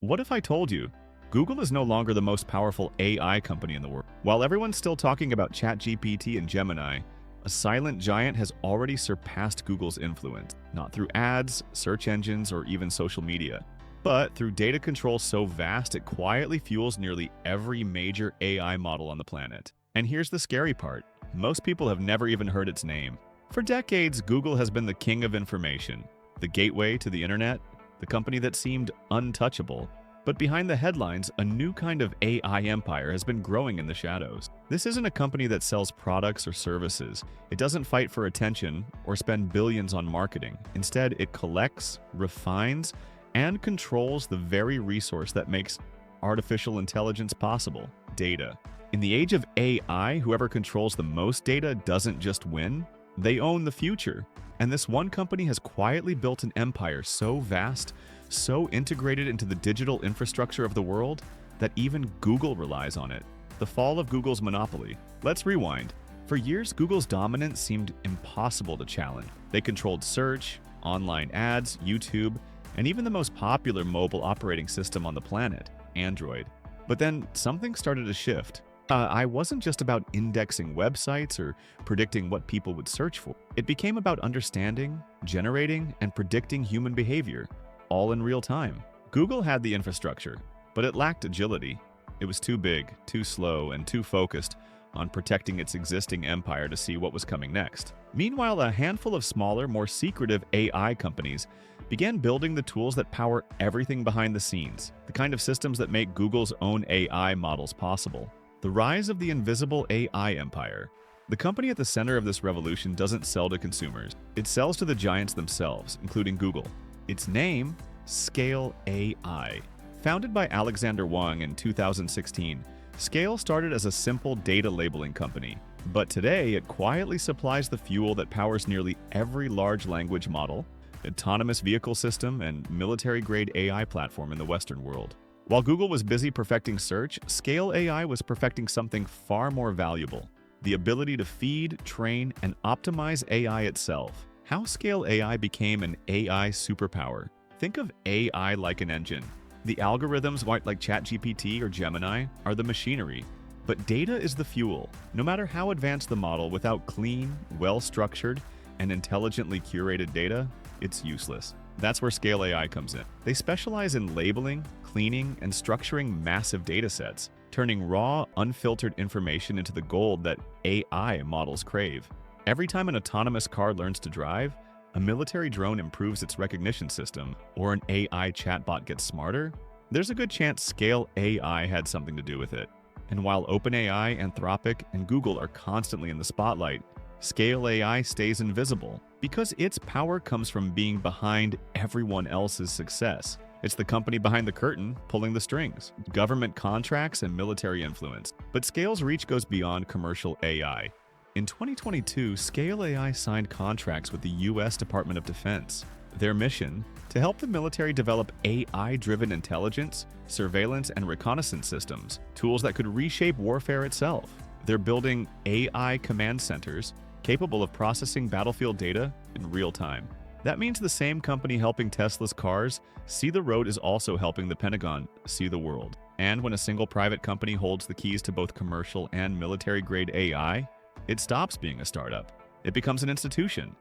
What if I told you Google is no longer the most powerful AI company in the world? While everyone's still talking about ChatGPT and Gemini, a silent giant has already surpassed Google's influence, not through ads, search engines, or even social media, but through data control so vast it quietly fuels nearly every major AI model on the planet. And here's the scary part. Most people have never even heard its name. For decades, Google has been the king of information, the gateway to the internet, the company that seemed untouchable. But behind the headlines, a new kind of AI empire has been growing in the shadows. This isn't a company that sells products or services. It doesn't fight for attention or spend billions on marketing. Instead, it collects, refines, and controls the very resource that makes artificial intelligence possible: data. In the age of AI, whoever controls the most data doesn't just win, they own the future. And this one company has quietly built an empire so vast, so integrated into the digital infrastructure of the world, that even Google relies on it. The fall of Google's monopoly. Let's rewind. For years, Google's dominance seemed impossible to challenge. They controlled search, online ads, YouTube, and even the most popular mobile operating system on the planet, Android. But then something started to shift. I wasn't just about indexing websites or predicting what people would search for. It became about understanding, generating, and predicting human behavior, all in real time. Google had the infrastructure, but it lacked agility. It was too big, too slow, and too focused on protecting its existing empire to see what was coming next. Meanwhile, a handful of smaller, more secretive AI companies began building the tools that power everything behind the scenes, the kind of systems that make Google's own AI models possible. The rise of the invisible AI empire. The company at the center of this revolution doesn't sell to consumers. It sells to the giants themselves, including Google. Its name, Scale AI. Founded by Alexander Wang in 2016, Scale started as a simple data labeling company, but today it quietly supplies the fuel that powers nearly every large language model, autonomous vehicle system, and military-grade AI platform in the Western world. While Google was busy perfecting search, Scale AI was perfecting something far more valuable: the ability to feed, train, and optimize AI itself. How Scale AI became an AI superpower. Think of AI like an engine. The algorithms like ChatGPT or Gemini are the machinery, but data is the fuel. No matter how advanced the model, without clean, well-structured, and intelligently curated data, it's useless. That's where Scale AI comes in. They specialize in labeling, cleaning, and structuring massive datasets, turning raw, unfiltered information into the gold that AI models crave. Every time an autonomous car learns to drive, a military drone improves its recognition system, or an AI chatbot gets smarter, there's a good chance Scale AI had something to do with it. And while OpenAI, Anthropic, and Google are constantly in the spotlight, Scale AI stays invisible because its power comes from being behind everyone else's success. It's the company behind the curtain, pulling the strings, government contracts, and military influence. But Scale's reach goes beyond commercial AI. In 2022, Scale AI signed contracts with the US Department of Defense. Their mission: to help the military develop AI-driven intelligence, surveillance, and reconnaissance systems, tools that could reshape warfare itself. They're building AI command centers capable of processing battlefield data in real time. That means the same company helping Tesla's cars see the road is also helping the Pentagon see the world. And when a single private company holds the keys to both commercial and military-grade AI, it stops being a startup. It becomes an institution.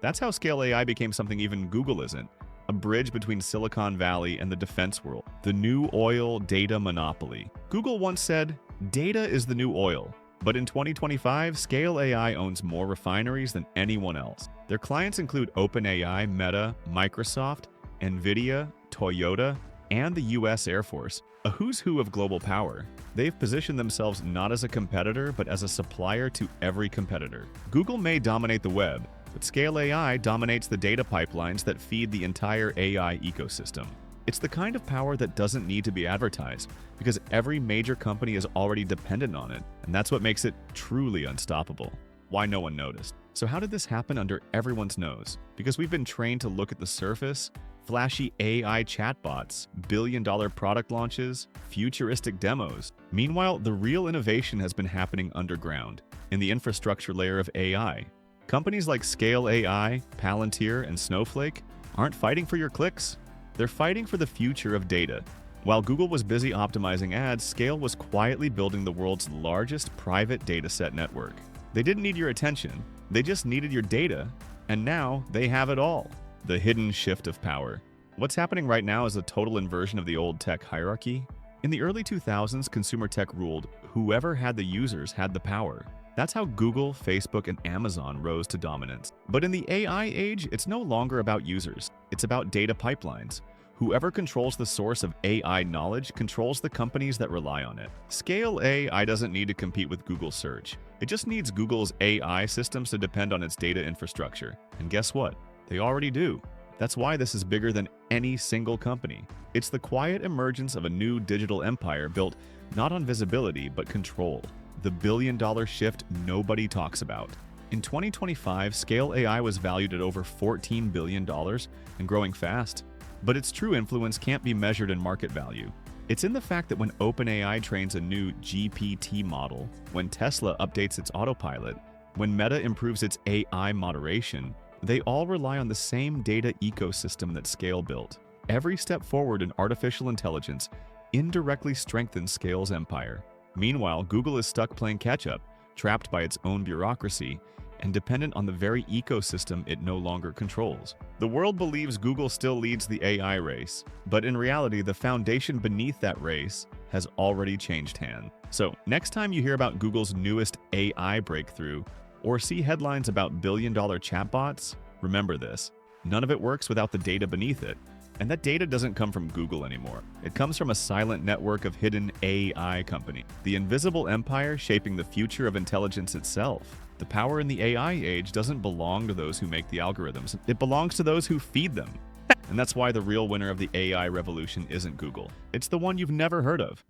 That's how Scale AI became something even Google isn't: a bridge between Silicon Valley and the defense world. The new oil data monopoly. Google once said, "Data is the new oil." But in 2025, Scale AI owns more refineries than anyone else. Their clients include OpenAI, Meta, Microsoft, NVIDIA, Toyota, and the US Air Force, a who's who of global power. They've positioned themselves not as a competitor, but as a supplier to every competitor. Google may dominate the web, but Scale AI dominates the data pipelines that feed the entire AI ecosystem. It's the kind of power that doesn't need to be advertised, because every major company is already dependent on it, and that's what makes it truly unstoppable. Why no one noticed? So how did this happen under everyone's nose? Because we've been trained to look at the surface: flashy AI chatbots, billion-dollar product launches, futuristic demos. Meanwhile, the real innovation has been happening underground, in the infrastructure layer of AI. Companies like Scale AI, Palantir, and Snowflake aren't fighting for your clicks. They're fighting for the future of data. While Google was busy optimizing ads, Scale was quietly building the world's largest private dataset network. They didn't need your attention, they just needed your data, and now they have it all. The hidden shift of power. What's happening right now is a total inversion of the old tech hierarchy. In the early 2000s, consumer tech ruled. Whoever had the users had the power. That's how Google, Facebook, and Amazon rose to dominance. But in the AI age, it's no longer about users. It's about data pipelines. Whoever controls the source of AI knowledge controls the companies that rely on it. Scale AI doesn't need to compete with Google Search. It just needs Google's AI systems to depend on its data infrastructure. And guess what? They already do. That's why this is bigger than any single company. It's the quiet emergence of a new digital empire built not on visibility, but control. The billion-dollar shift nobody talks about. In 2025, Scale AI was valued at over $14 billion and growing fast. But its true influence can't be measured in market value. It's in the fact that when OpenAI trains a new GPT model, when Tesla updates its autopilot, when Meta improves its AI moderation, they all rely on the same data ecosystem that Scale built. Every step forward in artificial intelligence indirectly strengthens Scale's empire. Meanwhile, Google is stuck playing catch-up, trapped by its own bureaucracy, and dependent on the very ecosystem it no longer controls. The world believes Google still leads the AI race, but in reality, the foundation beneath that race has already changed hands. So, next time you hear about Google's newest AI breakthrough, or see headlines about billion-dollar chatbots, remember this: none of it works without the data beneath it. And that data doesn't come from Google anymore. It comes from a silent network of hidden AI companies, the invisible empire shaping the future of intelligence itself. The power in the AI age doesn't belong to those who make the algorithms. It belongs to those who feed them. And that's why the real winner of the AI revolution isn't Google. It's the one you've never heard of.